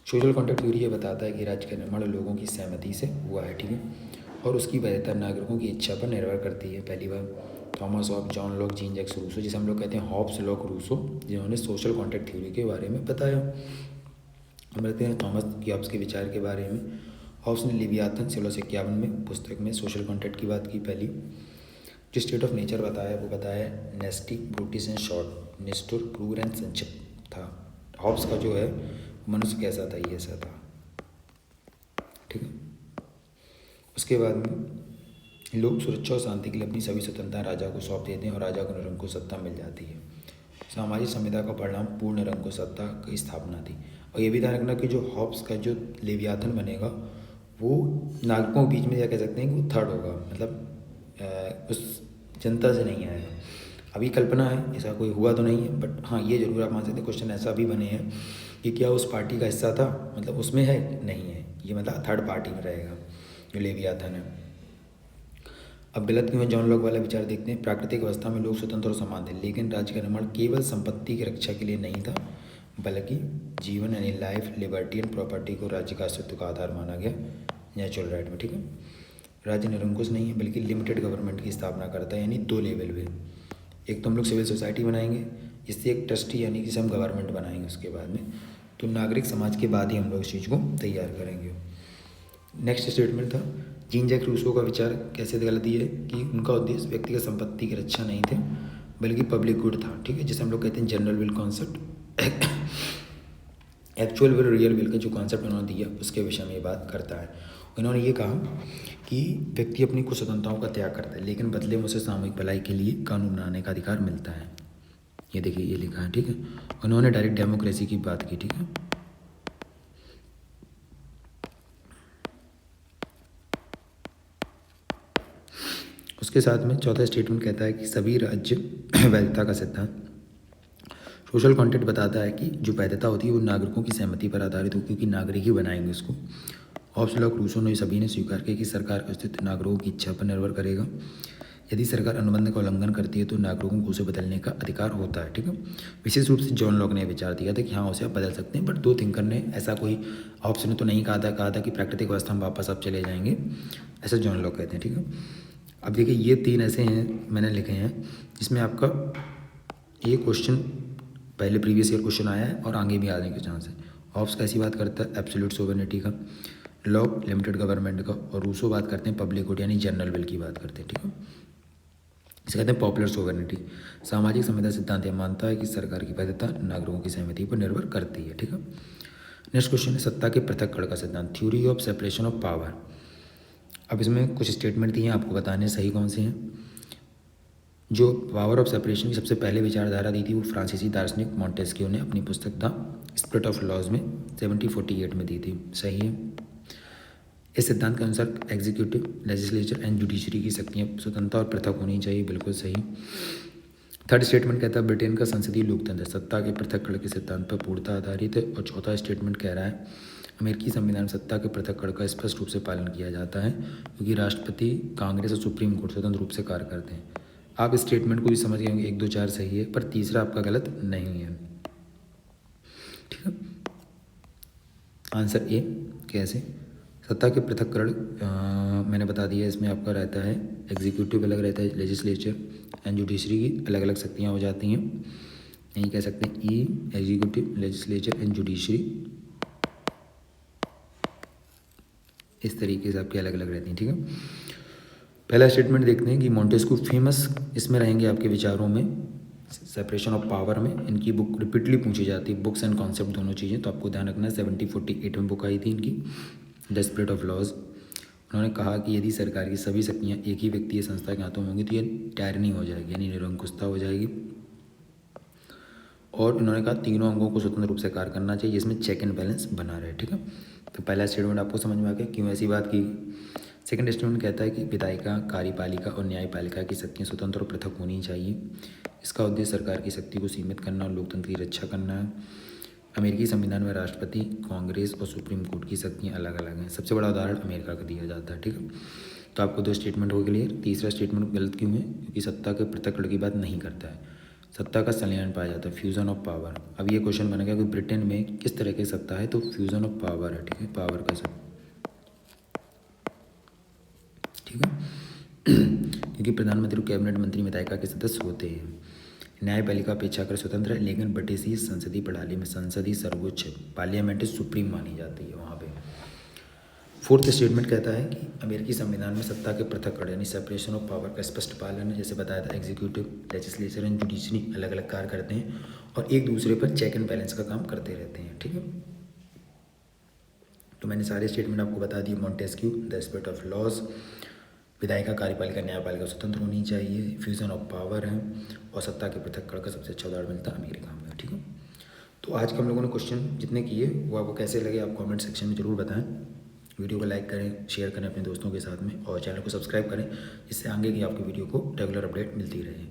सोशल कॉन्ट्रैक्ट थ्योरी ये बताता है कि राज्य का निर्माण लोगों की सहमति से हुआ है, ठीक है, और उसकी वैधता नागरिकों की इच्छा पर निर्भर करती है। पहली बार Thomas Hobbes, John Locke, Jean Jacques Rousseau, जिसे हम लोग कहते हैं हॉब्स, लॉक, रूसो, जिन्होंने सोशल कॉन्ट्रैक्ट थ्योरी के बारे में बताया। हम कहते हैं थॉमस हॉब्स के विचार के बारे में। हॉब्स ने लेवियाथन 1651 में पुस्तक में सोशल कॉन्ट्रैक्ट की बात की। पहली जो स्टेट ऑफ नेचर बताया वो बताया नेस्टी, ब्रूटिश एंड शॉर्ट, निष्ठुर, क्रूर एंड संक्षिप्त था। हॉब्स का जो है मनुष्य कैसा था, ये ऐसा था, ठीक है। उसके बाद में लोग सुरक्षा और शांति के लिए अपनी सभी स्वतंत्रता राजा को सौंप देते हैं और राजा को निरंकुश सत्ता मिल जाती है। सामाजिक संविदा का परिणाम पूर्ण निरंकुश सत्ता की स्थापना थी। और ये भी ध्यान रखना कि जो हॉब्स का जो लेवियाथन बनेगा वो नागरिकों के बीच में क्या कह सकते हैं कि वो थर्ड होगा, मतलब उस जनता से नहीं आएगा। अभी कल्पना है, ऐसा कोई हुआ तो नहीं है, बट हाँ ये जरूर आप मान सकते हैं क्वेश्चन ऐसा भी बने हैं कि क्या उस पार्टी का हिस्सा था, मतलब उसमें है, नहीं है, ये मतलब थर्ड पार्टी में रहेगा जो लेवियाथन है। अब गलत क्यों है, जॉन लॉक वाला विचार देखते हैं। प्राकृतिक अवस्था में लोग स्वतंत्र और समान थे, लेकिन राज्य का निर्माण केवल संपत्ति की रक्षा के लिए नहीं था, बल्कि जीवन यानी लाइफ, लिबर्टी एंड प्रॉपर्टी को राज्य का अस्तित्व का आधार माना गया, नेचुरल राइट में, ठीक है। राज्य निरंकुश नहीं है बल्कि लिमिटेड गवर्नमेंट की स्थापना करता है, यानी 2 लेवल पे। एक तो हम लोग सिविल सोसाइटी बनाएंगे, इससे एक ट्रस्टी यानी कि हम गवर्नमेंट बनाएंगे उसके बाद में, तो नागरिक समाज के बाद ही हम लोग इस चीज़ को तैयार करेंगे। नेक्स्ट स्टेटमेंट था जीन जैक रूसो का विचार कैसे गलती है कि उनका उद्देश्य व्यक्तिगत संपत्ति की रक्षा नहीं थे बल्कि पब्लिक गुड था, ठीक है, जिसे हम लोग कहते हैं general will concept. Actual will real will के जो कॉन्सेप्ट उन्होंने दिया उसके विषय में ये बात करता है। इन्होंने ये कहा कि व्यक्ति अपनी कुछ स्वतंत्रताओं का त्याग करता है लेकिन बदले में उसे सामूहिक भलाई के लिए कानून बनाने का अधिकार मिलता है। ये देखिए ये लिखा है, ठीक है। उन्होंने डायरेक्ट डेमोक्रेसी की बात की, ठीक है। उसके साथ में चौथा स्टेटमेंट कहता है कि सभी राज्य वैधता का सिद्धांत। सोशल कंटेंट बताता है कि जो वैधता होती है वो नागरिकों की सहमति पर आधारित हो, क्योंकि नागरिक ही बनाएंगे उसको। हॉब्स लॉ रूसो ने सभी ने स्वीकार किया कि सरकार का अस्तित्व नागरिकों की इच्छा पर निर्भर करेगा। यदि सरकार अनुबंध का उल्लंघन करती है तो नागरिकों को उसे बदलने का अधिकार होता है, ठीक है। विशेष रूप से जॉन लॉक ने विचार दिया था कि हाँ उसे आप बदल सकते हैं, बट दो थिंकर ने ऐसा कोई हॉब्स ने तो नहीं कहा था कि प्राकृतिक अवस्था में वापस आप चले जाएंगे, ऐसा जॉन लॉक कहते हैं, ठीक है। अब देखिए ये 3 ऐसे हैं मैंने लिखे हैं जिसमें आपका ये क्वेश्चन पहले प्रीवियस ईयर क्वेश्चन आया है और आगे भी आने के चांस है। हॉब्स कैसी बात करता है एब्सोल्यूट सोवरेनिटी का, लॉक लिमिटेड गवर्नमेंट का, और रूसो बात करते हैं पब्लिक गुड यानी जनरल विल की बात करते हैं, ठीक है। इसे कहते हैं पॉपुलर सोवरेनिटी। सामाजिक संविधान सिद्धांत यह मानता है कि सरकार की वैधता नागरिकों की सहमति पर निर्भर करती है, ठीक है। नेक्स्ट क्वेश्चन है सत्ता के पृथक्करण का सिद्धांत, theory of separation of power. अब इसमें कुछ स्टेटमेंट दिए हैं, आपको बताने सही कौन से हैं। जो पावर ऑफ सेपरेशन की सबसे पहले विचारधारा दी थी वो फ्रांसीसी दार्शनिक मॉन्टेस्क्यू ने अपनी पुस्तक द स्पिरिट ऑफ लॉज में 1748 में दी थी, सही है। इस सिद्धांत के अनुसार एग्जीक्यूटिव लेजिस्लेचर एंड जुडिशरी की शक्तियाँ स्वतंत्र और पृथक होनी चाहिए, बिल्कुल सही। थर्ड स्टेटमेंट कहता है ब्रिटेन का संसदीय लोकतंत्र सत्ता के पृथक्करण के सिद्धांत पर पूर्णतः आधारित है। और चौथा स्टेटमेंट कह रहा है अमेरिकी संविधान में सत्ता के पृथक्करण का स्पष्ट रूप से पालन किया जाता है क्योंकि राष्ट्रपति, कांग्रेस और सुप्रीम कोर्ट स्वतंत्र रूप से कार्य करते हैं। आप इस स्टेटमेंट को भी समझ गए होंगे, 1 2 4 सही है, पर तीसरा आपका गलत नहीं है, ठीक है। आंसर ए कैसे, सत्ता के पृथक्करण मैंने बता दिया, इसमें आपका रहता है एग्जीक्यूटिव अलग रहता है, लेजिस्लेचर एंड जुडिशरी की अलग अलग शक्तियाँ हो जाती हैं, यही कह सकते हैं ई एग्जीक्यूटिव लेजिस्लेचर एंड जुडिशरी, इस तरीके से आपके अलग अलग रहती हैं, ठीक है। पहला स्टेटमेंट देखते हैं कि मॉन्टेस्क्यू फेमस इसमें रहेंगे आपके विचारों में सेपरेशन ऑफ पावर में, इनकी बुक रिपीटली पूछी जाती है, बुक्स एंड कॉन्सेप्ट दोनों चीज़ें, तो आपको ध्यान रखना है। 1748 में बुक आई थी इनकी द स्पिरिट ऑफ लॉज। उन्होंने कहा कि यदि सरकार की सभी शक्तियाँ एक ही व्यक्ति या संस्था के हाथों में होंगी तो ये टायरनी हो जाएगी यानी निरंकुशता हो जाएगी। और उन्होंने कहा तीनों अंगों को स्वतंत्र रूप से कार्य करना चाहिए जिसमें चेक एंड बैलेंस बना रहे, ठीक है। तो पहला स्टेटमेंट आपको समझ में आ गया क्यों ऐसी बात की। सेकंड स्टेटमेंट कहता है कि विधायिका, कार्यपालिका और न्यायपालिका की शक्तियाँ स्वतंत्र और पृथक होनी चाहिए। इसका उद्देश्य सरकार की शक्ति को सीमित करना और लोकतंत्र की रक्षा करना है। अमेरिकी संविधान में राष्ट्रपति, कांग्रेस और सुप्रीम कोर्ट की शक्तियाँ अलग अलग हैं। सबसे बड़ा उदाहरण अमेरिका का दिया जाता है, ठीक है। तो आपको 2 स्टेटमेंट हो क्लियर। तीसरा स्टेटमेंट गलत क्यों है, क्योंकि सत्ता के पृथक्करण की बात नहीं करता है, सत्ता का संलयन पाया जाता है, फ्यूजन ऑफ पावर। अब ये क्वेश्चन बनेगा कि ब्रिटेन में किस तरह की सत्ता है, तो फ्यूजन ऑफ पावर है, ठीक है, पावर का सत्ता, ठीक है। क्योंकि प्रधानमंत्री और कैबिनेट मंत्री विधायिका के सदस्य होते हैं। न्यायपालिका अपेक्षाकृत स्वतंत्र है लेकिन ब्रिटिश संसदीय प्रणाली में संसदीय सर्वोच्च पार्लियामेंट सुप्रीम मानी जाती है वहाँ पे। फोर्थ स्टेटमेंट कहता है कि अमेरिकी संविधान में सत्ता के पृथक्करण यानी सेपरेशन ऑफ पावर का स्पष्ट पालन है। जैसे बताया था एग्जीक्यूटिव, लेजिस्लेचर एंड जुडिशरी अलग अलग कार्य करते हैं और एक दूसरे पर चेक एंड बैलेंस का काम करते रहते हैं, ठीक है। तो मैंने सारे स्टेटमेंट आपको बता दिए। Montesquieu the spirit of laws, विधायिका, कार्यपालिका, न्यायपालिका स्वतंत्र होनी चाहिए, फ्यूजन ऑफ पावर है और सत्ता के पृथक्करण का सबसे अच्छा उदाहरण मिलता है अमेरिका में, ठीक है। तो आज के हम लोगों ने क्वेश्चन जितने किए वो आपको कैसे लगे आप कमेंट सेक्शन में ज़रूर बताएं। वीडियो को लाइक करें, शेयर करें अपने दोस्तों के साथ में और चैनल को सब्सक्राइब करें जिससे आगे की आपकी वीडियो को रेगुलर अपडेट मिलती रहे।